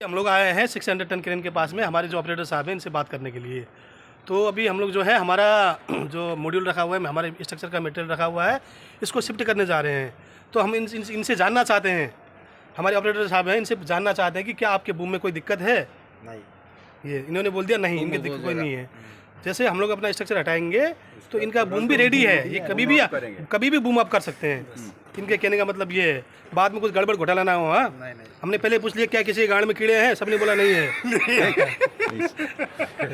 हम लोग आए हैं 600 टन क्रेन के पास में, हमारे जो ऑपरेटर साहब हैं इनसे बात करने के लिए। तो अभी हम लोग जो है हमारा जो मॉड्यूल रखा हुआ है, हमारे स्ट्रक्चर का मटेरियल रखा हुआ है, इसको शिफ्ट करने जा रहे हैं। तो हम इनसे जानना चाहते हैं, हमारे ऑपरेटर साहब हैं, इनसे जानना चाहते हैं कि क्या आपके बूम में कोई दिक्कत है? नहीं, ये इन्होंने बोल दिया नहीं, इनकी दिक्कत कोई नहीं है। जैसे हम लोग अपना स्ट्रक्चर हटाएंगे तो इनका बूम भी रेडी है, ये कभी भी बूम अप कर सकते हैं। इनके कहने का मतलब ये है, बाद में कुछ गड़बड़ घोटाला ना हो। हाँ, हमने पहले पूछ लिया क्या किसी गाड़ में कीड़े हैं, सबने बोला नहीं है।